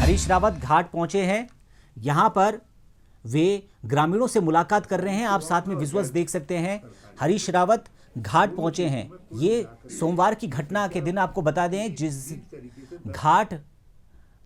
हरीश रावत घाट पहुंचे हैं। यहां पर वे ग्रामीणों से मुलाकात कर रहे हैं। आप साथ में विजुअल्स देख सकते हैं। हरीश रावत घाट पहुंचे हैं। ये सोमवार की घटना के दिन आपको बता दें, जिस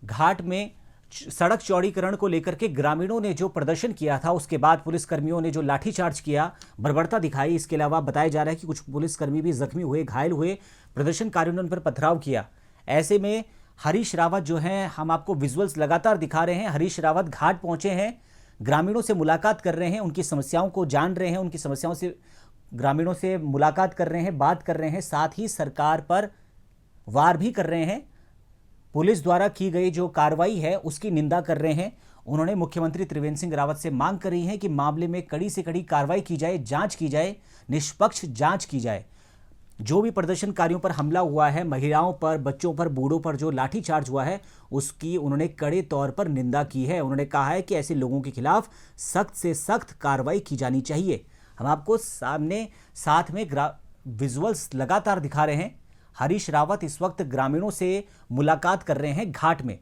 घाट में सड़क चौड़ीकरण को लेकर के ग्रामीणों ने जो प्रदर्शन किया था, उसके बाद पुलिसकर्मियों ने जो लाठीचार्ज किया, बर्बरता दिखाई। इसके अलावा बताया जा रहा है कि कुछ पुलिसकर्मी भी जख्मी हुए, घायल हुए, प्रदर्शनकारियों ने उन पर पथराव किया। ऐसे में हरीश रावत जो हैं, हम आपको विजुअल्स लगातार दिखा रहे हैं। हरीश रावत घाट पहुंचे हैं, ग्रामीणों से मुलाकात कर रहे हैं, उनकी समस्याओं को जान रहे हैं, उनकी समस्याओं से ग्रामीणों से मुलाकात कर रहे हैं, बात कर रहे हैं, साथ ही सरकार पर वार भी कर रहे हैं। पुलिस द्वारा की गई जो कार्रवाई है उसकी निंदा कर रहे हैं। उन्होंने मुख्यमंत्री त्रिवेंद्र सिंह रावत से मांग करी है कि मामले में कड़ी से कड़ी कार्रवाई की जाए, जांच की जाए, निष्पक्ष जांच की जाए। जो भी प्रदर्शनकारियों पर हमला हुआ है, महिलाओं पर, बच्चों पर, बूढ़ों पर जो लाठीचार्ज हुआ है, उसकी उन्होंने कड़े तौर पर निंदा की है। उन्होंने कहा है कि ऐसे लोगों के खिलाफ सख्त से सख्त कार्रवाई की जानी चाहिए। हम आपको सामने साथ में विजुअल्स लगातार दिखा रहे हैं। हरीश रावत इस वक्त ग्रामीणों से मुलाकात कर रहे हैं घाट में।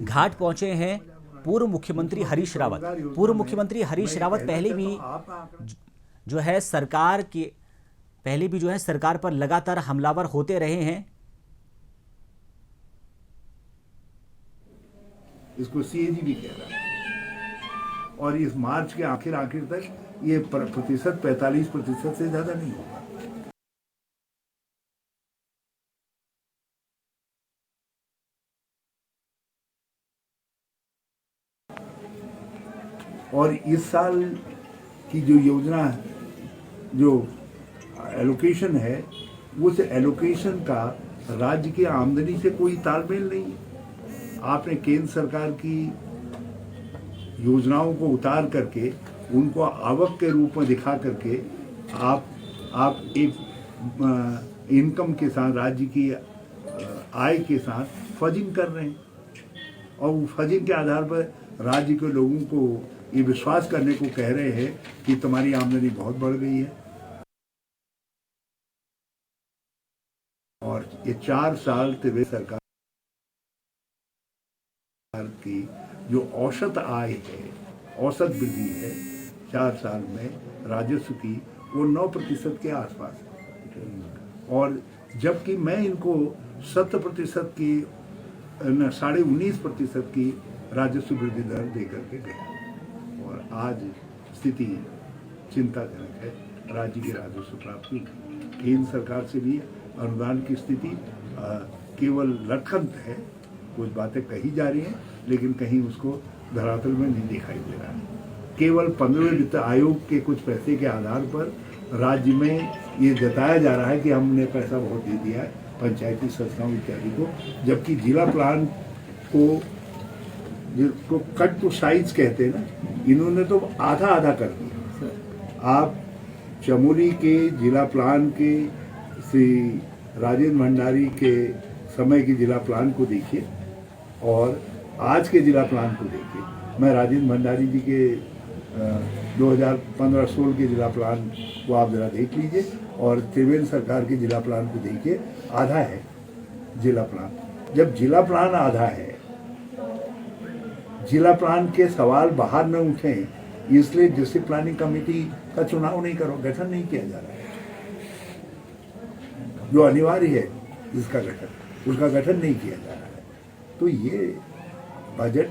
घाट पहुंचे हैं पूर्व मुख्यमंत्री हरीश रावत। पूर्व मुख्यमंत्री हरीश रावत पहले भी जो है सरकार पर लगातार हमलावर होते रहे हैं। इसको सीएजी भी कह रहा है और इस मार्च के आखिर तक ये प्रतिशत 45% से ज्यादा नहीं होगा। और इस साल की जो योजना है, जो एलोकेशन है, उस एलोकेशन का राज्य की आमदनी से कोई तालमेल नहीं है। आपने केंद्र सरकार की योजनाओं को उतार करके उनको आवक के रूप में दिखा करके आप एक इनकम के साथ, राज्य की आय के साथ फजिंग कर रहे हैं और फजिंग के आधार पर राज्य के लोगों को ये विश्वास करने को कह रहे हैं कि तुम्हारी आमदनी बहुत बढ़ गई है। और ये 4 साल त्रिवेंद्र सरकार की जो औसत आय है, औसत वृद्धि है 4 साल में राजस्व की, वो 9% के आसपास है। और जबकि मैं इनको 7% की 19.5% की राजस्व वृद्धि दर दे करके गया और आज स्थिति चिंताजनक है। राज्य की राजस्व प्राप्ति केंद्र सरकार से भी अनुदान की स्थिति केवल लटकंत है। कुछ बातें कही जा रही हैं लेकिन कहीं उसको धरातल में नहीं दिखाई दे रहा है। केवल 15वें वित्त आयोग के कुछ पैसे के आधार पर राज्य में ये जताया जा रहा है कि हमने पैसा बहुत दे दिया है पंचायती संस्थाओं इत्यादि को, जबकि जिला प्लान को, जिसको कट टू साइज कहते हैं ना, इन्होंने तो आधा आधा कर दिया। आप चमोली के जिला प्लान के श्री राजेंद्र भंडारी के समय के जिला प्लान को देखिए और आज के जिला प्लान को देखिए। मैं राजेंद्र भंडारी जी के 2015-16 के जिला प्लान को आप जरा देख लीजिए और त्रिवेंद्र सरकार के जिला प्लान को देखिए, आधा है जिला प्लान। जब जिला प्लान आधा है, जिला प्लान के सवाल बाहर न उठे, इसलिए डिस्ट्रिक्ट प्लानिंग कमेटी का चुनाव नहीं करो, गठन नहीं किया जा रहा है। जो अनिवार्य है इसका गठन, उसका गठन नहीं किया जा रहा है। तो ये बजट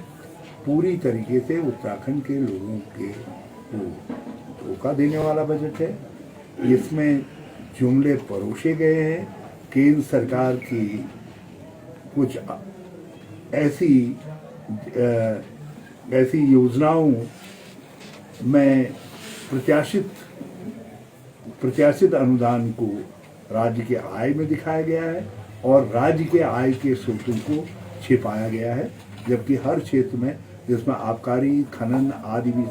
पूरी तरीके से उत्तराखंड के लोगों के को धोखा देने वाला बजट है। इसमें जुमले परोसे गए हैं। केंद्र सरकार की कुछ ऐसी योजनाओं में प्रत्याशित अनुदान को राज्य के आय में दिखाया गया है और राज्य के आय के स्रोतों को छिपाया गया है, जबकि हर क्षेत्र में जिसमें आबकारी, खनन आदि भी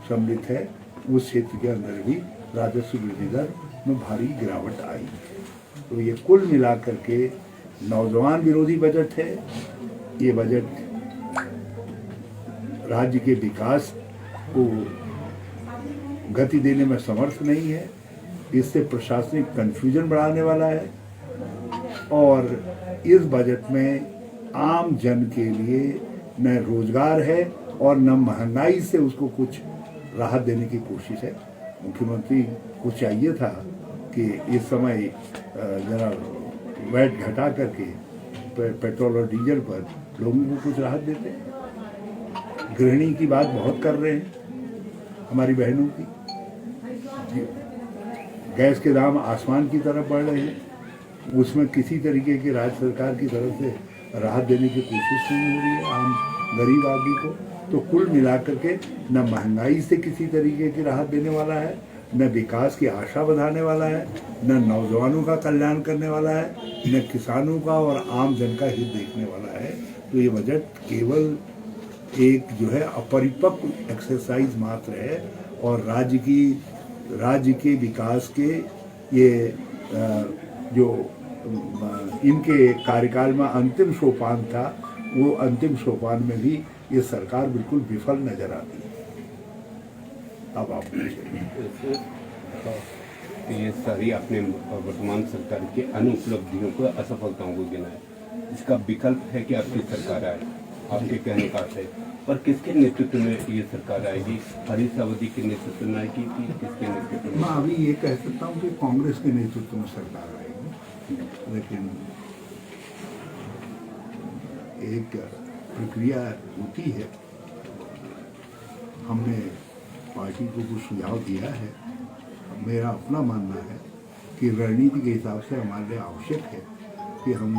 सम्मिलित है, उस क्षेत्र के अंदर भी राजस्व वृद्धि दर में भारी गिरावट आई है। तो ये कुल मिलाकर के नौजवान विरोधी बजट है। ये बजट राज्य के विकास को गति देने में समर्थ नहीं है। इससे प्रशासनिक कन्फ्यूजन बढ़ाने वाला है। और इस बजट में आम जन के लिए न रोजगार है और न महंगाई से उसको कुछ राहत देने की कोशिश है। मुख्यमंत्री को चाहिए था कि इस समय जरा वैट घटा करके पेट्रोल और डीजल पर लोगों को कुछ राहत देते। गृहिणी की बात बहुत कर रहे हैं हमारी बहनों की, गैस के दाम आसमान की तरफ बढ़ रहे हैं, उसमें किसी तरीके की राज्य सरकार की तरफ से राहत देने की कोशिश नहीं हो रही है आम गरीब आदमी को। तो कुल मिलाकर के न महंगाई से किसी तरीके की राहत देने वाला है, न विकास की आशा बढ़ाने वाला है, न नौजवानों का कल्याण करने वाला है, न किसानों का और आम जन का हित देखने वाला है। तो ये बजट केवल एक जो है अपरिपक्व एक्सरसाइज मात्र है और राज्य के विकास के ये जो इनके कार्यकाल में अंतिम सोपान था, वो अंतिम सोपान में भी ये सरकार बिल्कुल विफल नजर आती है। अब आप ये सारी आपने वर्तमान सरकार की अनुपलब्धियों को, असफलताओं को गिनाया। इसका विकल्प है कि आपकी सरकार आए, आपके कहने का है, पर किसके नेतृत्व में ये सरकार आएगी? हरीश रावत के नेतृत्व में आएगी कि किसके नेतृत्व में? मैं अभी ये कह सकता हूँ कि कांग्रेस के नेतृत्व में सरकार आएगी, लेकिन एक प्रक्रिया होती है। हमने पार्टी को कुछ सुझाव दिया है। मेरा अपना मानना है कि रणनीति के हिसाब से हमारे लिए आवश्यक है कि हम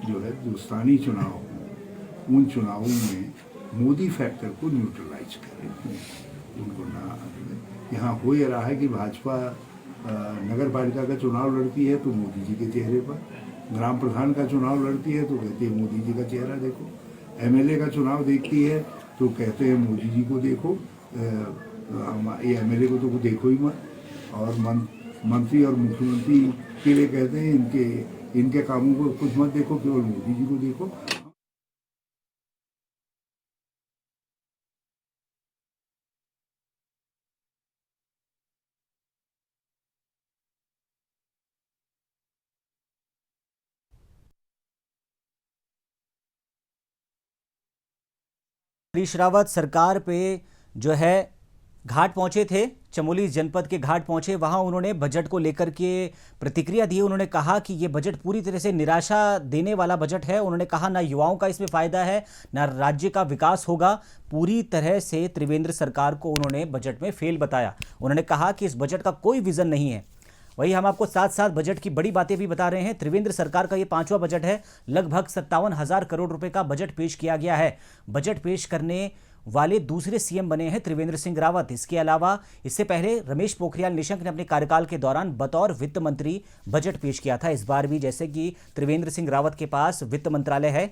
जो है जो स्थानीय चुनाव हों, उन चुनावों में मोदी फैक्टर को न्यूट्रलाइज करें, उनको ना। यहाँ हो ये रहा है कि भाजपा नगर पालिका का चुनाव लड़ती है तो मोदी जी के चेहरे पर, ग्राम प्रधान का चुनाव लड़ती है तो कहते हैं मोदी जी का चेहरा देखो, एमएलए का चुनाव देखती है तो कहते हैं मोदी जी को देखो, ये एमएलए को तो देखो ही मत, और मंत्री और मुख्यमंत्री के लिए कहते हैं इनके कामों को कुछ मत देखो, केवल मोदी जी को देखो। हरीश रावत सरकार पे जो है घाट पहुंचे थे, चमोली जनपद के घाट पहुंचे, वहां उन्होंने बजट को लेकर के प्रतिक्रिया दी। उन्होंने कहा कि ये बजट पूरी तरह से निराशा देने वाला बजट है। उन्होंने कहा ना युवाओं का इसमें फायदा है, ना राज्य का विकास होगा। पूरी तरह से त्रिवेंद्र सरकार को उन्होंने बजट में फेल बताया। उन्होंने कहा कि इस बजट का कोई विजन नहीं है। वही हम आपको साथ साथ बजट की बड़ी बातें भी बता रहे हैं। त्रिवेंद्र सरकार का ये 5वां बजट है। लगभग 57,000 करोड़ रुपए का बजट पेश किया गया है। बजट पेश करने वाले दूसरे सीएम बने हैं त्रिवेंद्र सिंह रावत। इसके अलावा इससे पहले रमेश पोखरियाल निशंक ने अपने कार्यकाल के दौरान बतौर वित्त मंत्री बजट पेश किया था। इस बार भी जैसे कि त्रिवेंद्र सिंह रावत के पास वित्त मंत्रालय है,